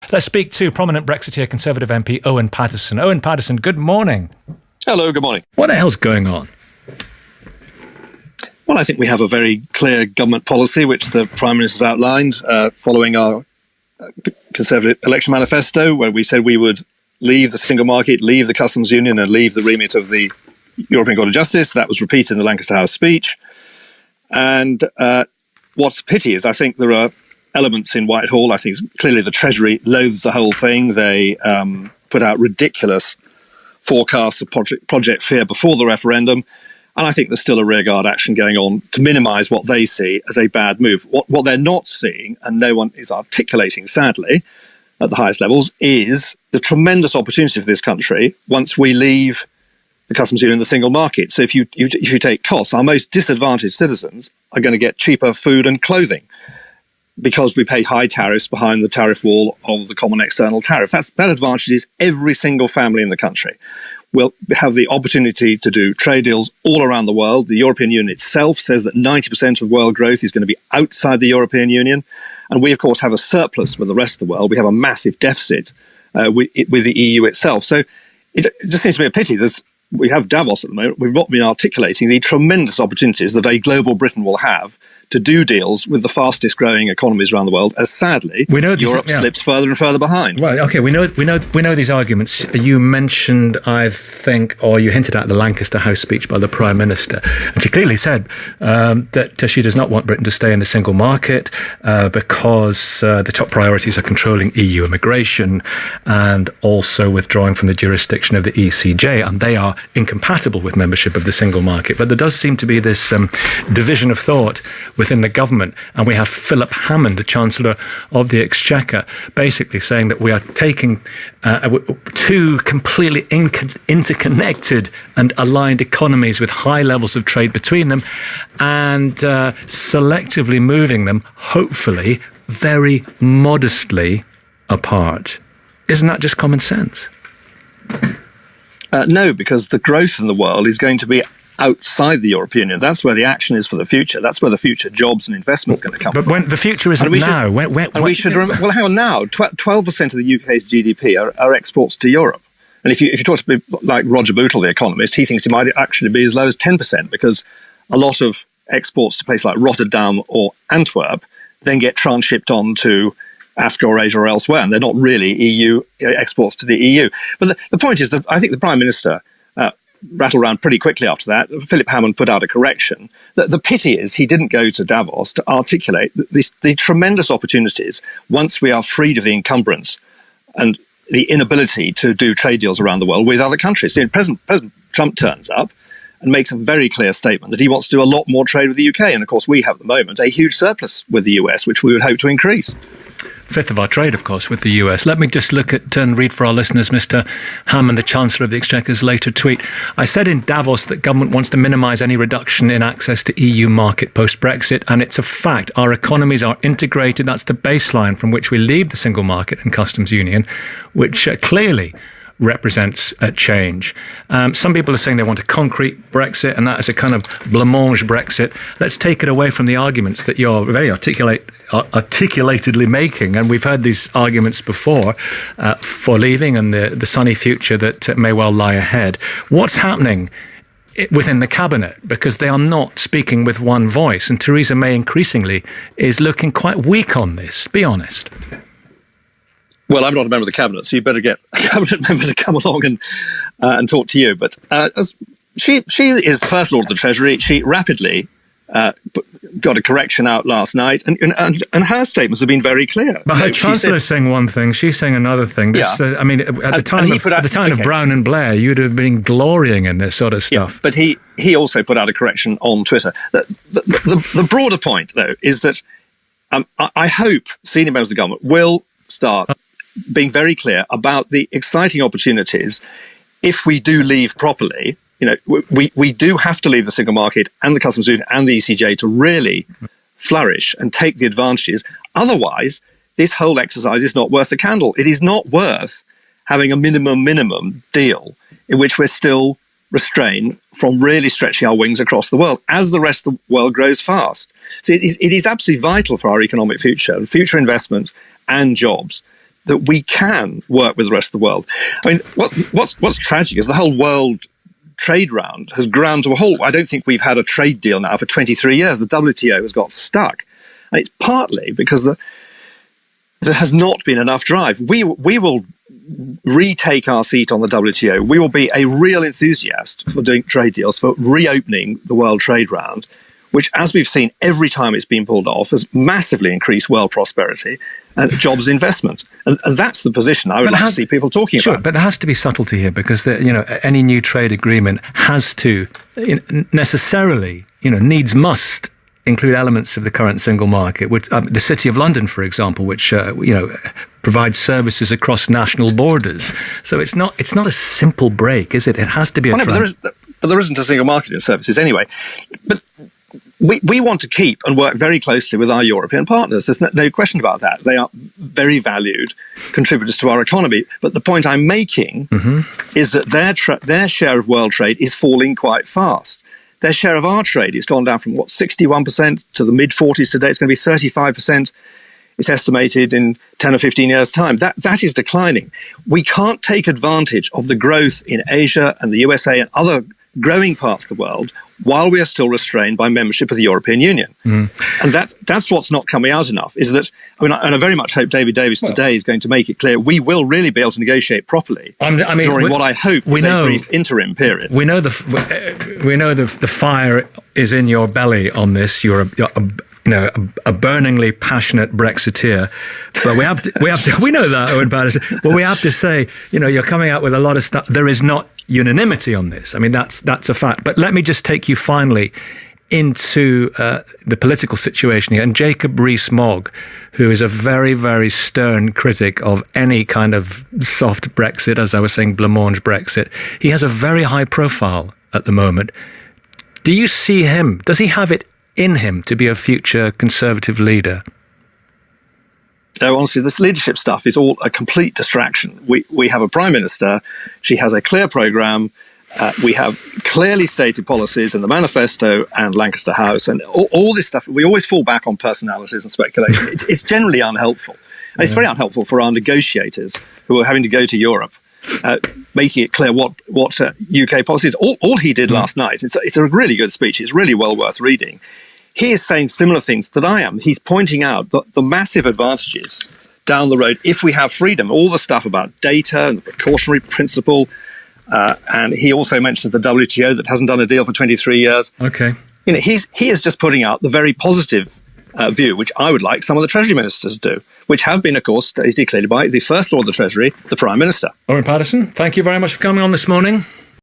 Let's speak to prominent Brexiteer Conservative MP Owen Paterson. Owen Paterson, good morning. Hello, good morning. What the hell's going on? Well, I think we have a very clear government policy, which the Prime Minister's outlined following our Conservative election manifesto, where we said we would leave the single market, leave the customs union and leave the remit of the European Court of Justice. That was repeated in the Lancaster House speech. And what's a pity is I think there are elements in Whitehall. I think clearly the Treasury loathes the whole thing. They put out ridiculous forecasts of Project Fear before the referendum. And I think there's still a rearguard action going on to minimise what they see as a bad move. What they're not seeing, and no one is articulating, sadly, at the highest levels, is the tremendous opportunity for this country once we leave the customs union and the single market. So if you take costs, our most disadvantaged citizens are going to get cheaper food and clothing because we pay high tariffs behind the tariff wall of the common external tariff. That advantages every single family in the country. We'll have the opportunity to do trade deals all around the world. The European Union itself says that 90% of world growth is going to be outside the European Union. And we, of course, have a surplus with the rest of the world. We have a massive deficit with the EU itself. So it just seems to be a pity. We have Davos at the moment. We've not been articulating the tremendous opportunities that a global Britain will have to do deals with the fastest growing economies around the world, as sadly Europe slips further and further behind. Well, okay, we know these arguments. You mentioned, I think, or you hinted at the Lancaster House speech by the Prime Minister, and she clearly said that she does not want Britain to stay in the single market because the top priorities are controlling EU immigration and also withdrawing from the jurisdiction of the ECJ, and they are incompatible with membership of the single market. But there does seem to be this division of thought within the government, and we have Philip Hammond, the Chancellor of the Exchequer, basically saying that we are taking two completely interconnected and aligned economies with high levels of trade between them and selectively moving them, hopefully, very modestly apart. Isn't that just common sense? No, because the growth in the world is going to be outside the European Union. That's where the action is for the future. That's where the future jobs and investment is going to come from. But when the future isn't now. Well, hang on now. 12% of the UK's GDP are exports to Europe. And if you talk to people like Roger Bootle, the economist, he thinks it might actually be as low as 10% because a lot of exports to places like Rotterdam or Antwerp then get transshipped on to Africa or Asia or elsewhere, and they're not really EU exports to the EU. But the point is that I think the Prime Minister rattled around pretty quickly after that. Philip Hammond put out a correction. The pity is he didn't go to Davos to articulate the tremendous opportunities once we are freed of the encumbrance and the inability to do trade deals around the world with other countries. So President Trump turns up and makes a very clear statement that he wants to do a lot more trade with the UK. And of course, we have at the moment a huge surplus with the US, which we would hope to increase. Fifth of our trade, of course, with the US. Let me just look at and read for our listeners Mr. Hammond, the Chancellor of the Exchequer's later tweet. I said in Davos that government wants to minimise any reduction in access to EU market post-Brexit, and it's a fact. Our economies are integrated. That's the baseline from which we leave the single market and customs union, which clearly represents a change. Some people are saying they want a concrete Brexit, and that is a kind of blancmange Brexit. Let's take it away from the arguments that you're very articulatedly making, and we've heard these arguments before for leaving and the sunny future that may well lie ahead. What's happening within the cabinet? Because they are not speaking with one voice, and Theresa May increasingly is looking quite weak on this. Be honest. Well, I'm not a member of the cabinet, so you better get a cabinet member to come along and talk to you. But she is the First Lord of the Treasury. She rapidly got a correction out last night, and her statements have been very clear. But her Chancellor is saying one thing, she's saying another thing. This, I mean, at the time of Brown and Blair, you'd have been glorying in this sort of stuff. Yeah, but he also put out a correction on Twitter. The broader point, though, is that I hope senior members of the government will start being very clear about the exciting opportunities if we do leave properly. You know, we do have to leave the single market and the customs union and the ECJ to really flourish and take the advantages. Otherwise, this whole exercise is not worth the candle. It is not worth having a minimum deal in which we're still restrained from really stretching our wings across the world as the rest of the world grows fast. So it is absolutely vital for our economic future, future investment and jobs, that we can work with the rest of the world. I mean, what's tragic is the whole world trade round has ground to a halt. I don't think we've had a trade deal now for 23 years. The WTO has got stuck. And it's partly because there has not been enough drive. We will retake our seat on the WTO. We will be a real enthusiast for doing trade deals, for reopening the world trade round, which, as we've seen every time it's been pulled off, has massively increased world prosperity and jobs investment. And that's the position I would like to see people talking about. But there has to be subtlety here, because any new trade agreement has to necessarily, needs must include elements of the current single market, which the City of London, for example, which provides services across national borders. So it's not a simple break, is it? It has to be but there isn't a single market in services anyway. But we want to keep and work very closely with our European partners. There's no question about that. They are very valued contributors to our economy. But the point I'm making is that their share of world trade is falling quite fast. Their share of our trade has gone down from 61% to the mid-40s today. It's going to be 35%. It's estimated in 10 or 15 years' time. That is declining. We can't take advantage of the growth in Asia and the USA and other growing parts of the world while we are still restrained by membership of the European Union. And that's what's not coming out enough, is that, and I very much hope David Davis today is going to make it clear we will really be able to negotiate properly during what I hope is a brief interim period. We know the fire is in your belly on this. You're a burningly passionate Brexiteer, but we know that, Owen Paterson. But we have to say, you're coming out with a lot of stuff. There is not unanimity on this. I mean, that's a fact. But let me just take you finally into the political situation here. And Jacob Rees-Mogg, who is a very, very stern critic of any kind of soft Brexit, as I was saying, blancmange Brexit, he has a very high profile at the moment. Do you see him? Does he have it in him to be a future Conservative leader? So honestly, this leadership stuff is all a complete distraction. We have a Prime Minister. She has a clear programme. We have clearly stated policies in the manifesto and Lancaster House. And all this stuff, we always fall back on personalities and speculation. It's generally unhelpful. And it's very unhelpful for our negotiators who are having to go to Europe, making it clear what UK policy is. All he did last night, it's a really good speech. It's really well worth reading. He is saying similar things that I am. He's pointing out the massive advantages down the road if we have freedom, all the stuff about data and the precautionary principle. And he also mentioned the WTO that hasn't done a deal for 23 years. Okay. He is just putting out the very positive view, which I would like some of the Treasury ministers to do, which have been, of course, as declared by the First Lord of the Treasury, the Prime Minister. Owen Paterson, thank you very much for coming on this morning.